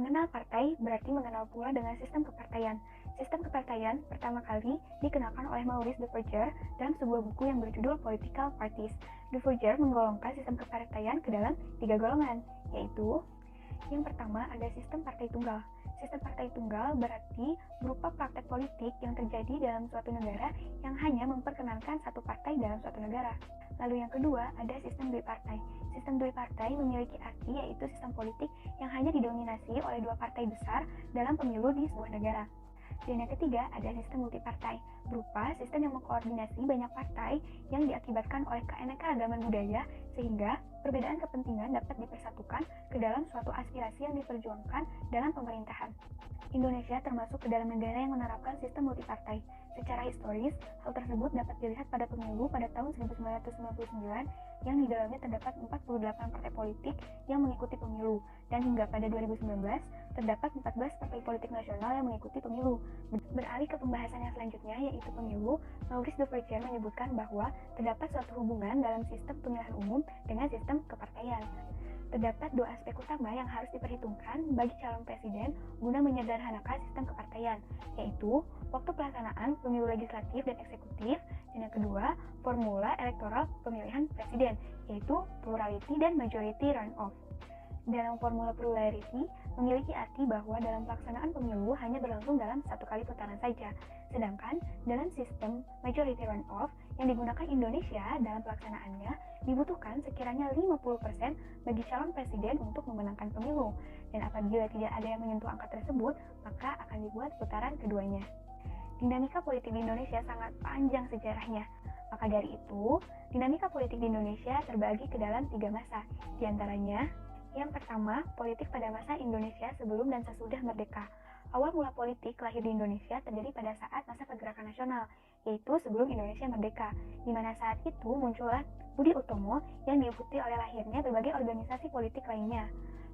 Mengenal partai berarti mengenal pula dengan sistem kepartaian. Sistem kepartaian pertama kali dikenalkan oleh Maurice Duverger dalam sebuah buku yang berjudul Political Parties. Duverger menggolongkan sistem kepartaian ke dalam 3 golongan, yaitu yang pertama ada sistem partai tunggal. Sistem partai tunggal berarti berupa praktek politik yang terjadi dalam suatu negara yang hanya memperkenankan satu partai dalam suatu negara. Lalu yang kedua ada sistem duipartai. Sistem duipartai memiliki arti yaitu sistem politik yang hanya didominasi oleh 2 partai besar dalam pemilu di sebuah negara. Dan yang ketiga ada sistem multipartai, berupa sistem yang mengkoordinasi banyak partai yang diakibatkan oleh keanekaragaman budaya sehingga perbedaan kepentingan dapat dipersatukan ke dalam suatu aspirasi yang diperjuangkan dalam pemerintahan. Indonesia termasuk ke dalam negara yang menerapkan sistem multipartai. Secara historis, hal tersebut dapat dilihat pada pemilu pada tahun 1999 yang di dalamnya terdapat 48 partai politik yang mengikuti pemilu, dan hingga pada 2019 terdapat 14 partai politik nasional yang mengikuti pemilu. Beralih ke pembahasan yang selanjutnya yaitu pemilu, Maurice Duverger menyebutkan bahwa terdapat suatu hubungan dalam sistem pemilihan umum dengan sistem kepartaian. Terdapat 2 aspek utama yang harus diperhitungkan bagi calon presiden guna menyederhanakan sistem kepartaian, yaitu waktu pelaksanaan pemilu legislatif dan eksekutif, dan yang kedua, formula elektoral pemilihan presiden, yaitu plurality dan majority runoff. Dalam formula plurality memiliki arti bahwa dalam pelaksanaan pemilu hanya berlangsung dalam 1 kali putaran saja, sedangkan dalam sistem majority runoff yang digunakan Indonesia dalam pelaksanaannya dibutuhkan sekiranya 50% bagi calon presiden untuk memenangkan pemilu, dan apabila tidak ada yang menyentuh angka tersebut, maka akan dibuat putaran keduanya. Dinamika politik di Indonesia sangat panjang sejarahnya. Maka dari itu, dinamika politik di Indonesia terbagi ke dalam 3 masa, diantaranya yang pertama, politik pada masa Indonesia sebelum dan sesudah merdeka. Awal mula politik lahir di Indonesia terjadi pada saat masa pergerakan nasional, yaitu sebelum Indonesia merdeka, di mana saat itu muncullah Budi Utomo yang diikuti oleh lahirnya berbagai organisasi politik lainnya.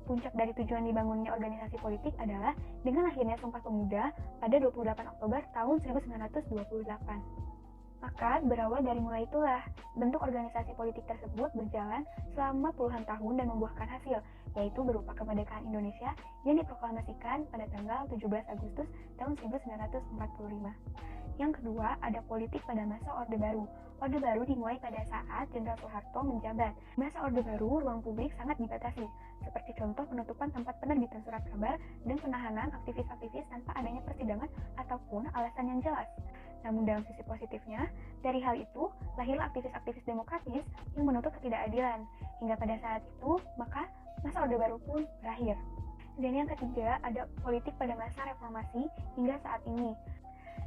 Puncak dari tujuan dibangunnya organisasi politik adalah dengan lahirnya Sumpah Pemuda pada 28 Oktober tahun 1928. Maka berawal dari mulai itulah, bentuk organisasi politik tersebut berjalan selama puluhan tahun dan membuahkan hasil, yaitu berupa kemerdekaan Indonesia yang diproklamasikan pada tanggal 17 Agustus tahun 1945. Yang kedua, ada politik pada masa Orde Baru. Orde Baru dimulai pada saat Jenderal Soeharto menjabat. Masa Orde Baru, ruang publik sangat dibatasi, seperti contoh penutupan tempat penerbitan surat kabar dan penahanan aktivis-aktivis tanpa adanya persidangan ataupun alasan yang jelas. Namun dalam sisi positifnya, dari hal itu, lahirlah aktivis-aktivis demokratis yang menuntut ketidakadilan. Hingga pada saat itu, maka masa Orde Baru pun berakhir. Dan yang ketiga, ada politik pada masa reformasi hingga saat ini.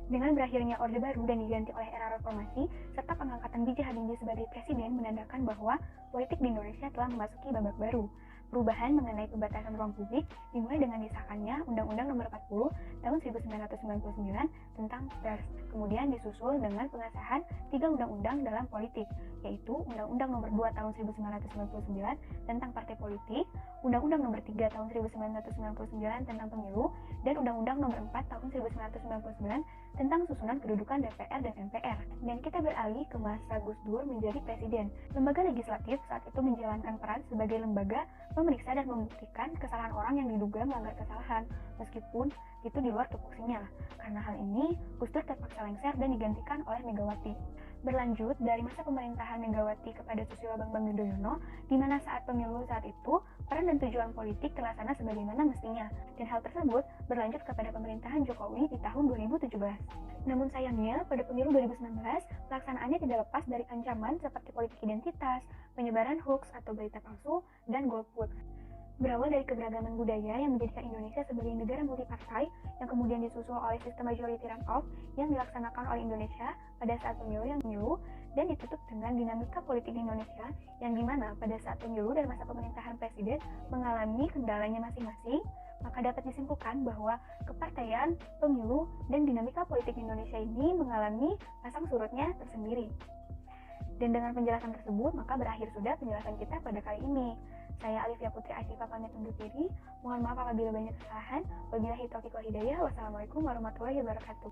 Dengan berakhirnya Orde Baru dan diganti oleh era reformasi, serta pengangkatan B.J. Habibie sebagai presiden menandakan bahwa politik di Indonesia telah memasuki babak baru. Perubahan mengenai pembatasan ruang publik dimulai dengan disahkannya Undang-Undang Nomor 40 Tahun 1999 tentang pers. Kemudian disusul dengan pengesahan 3 undang-undang dalam politik, yaitu Undang-Undang Nomor 2 Tahun 1999 tentang partai politik, Undang-Undang Nomor 3 Tahun 1999 tentang pemilu, dan Undang-Undang Nomor 4 Tahun 1999 tentang susunan kedudukan DPR dan MPR. Dan kita beralih ke masa Gus Dur menjadi presiden. Lembaga legislatif saat itu menjalankan peran sebagai lembaga memeriksa dan membuktikan kesalahan orang yang diduga melanggar kesalahan, meskipun itu di luar tupoksinya. Karena hal ini, Gus Dur terpaksa lengser dan digantikan oleh Megawati. Berlanjut dari masa pemerintahan Megawati kepada Susilo Bambang Yudhoyono, di mana saat pemilu saat itu, peran dan tujuan politik terlaksana sebagaimana mestinya, dan hal tersebut berlanjut kepada pemerintahan Jokowi di tahun 2017. Namun sayangnya, pada pemilu 2019, pelaksanaannya tidak lepas dari ancaman seperti politik identitas, penyebaran hoax atau berita palsu, dan golput. Berawal dari keberagaman budaya yang menjadikan Indonesia sebagai negara multipartai yang kemudian disusul oleh sistem majority runoff yang dilaksanakan oleh Indonesia pada saat pemilu dan ditutup dengan dinamika politik di Indonesia yang dimana pada saat pemilu dan masa pemerintahan presiden mengalami kendalanya masing-masing, maka dapat disimpulkan bahwa kepartaian, pemilu, dan dinamika politik di Indonesia ini mengalami pasang surutnya tersendiri. Dan dengan penjelasan tersebut, maka berakhir sudah penjelasan kita pada kali ini. Saya Alifia Putri Asyifa pamit undur diri. Mohon maaf apabila banyak kesalahan. Wabillahi taufiq wal hidayah. Wassalamualaikum warahmatullahi wabarakatuh.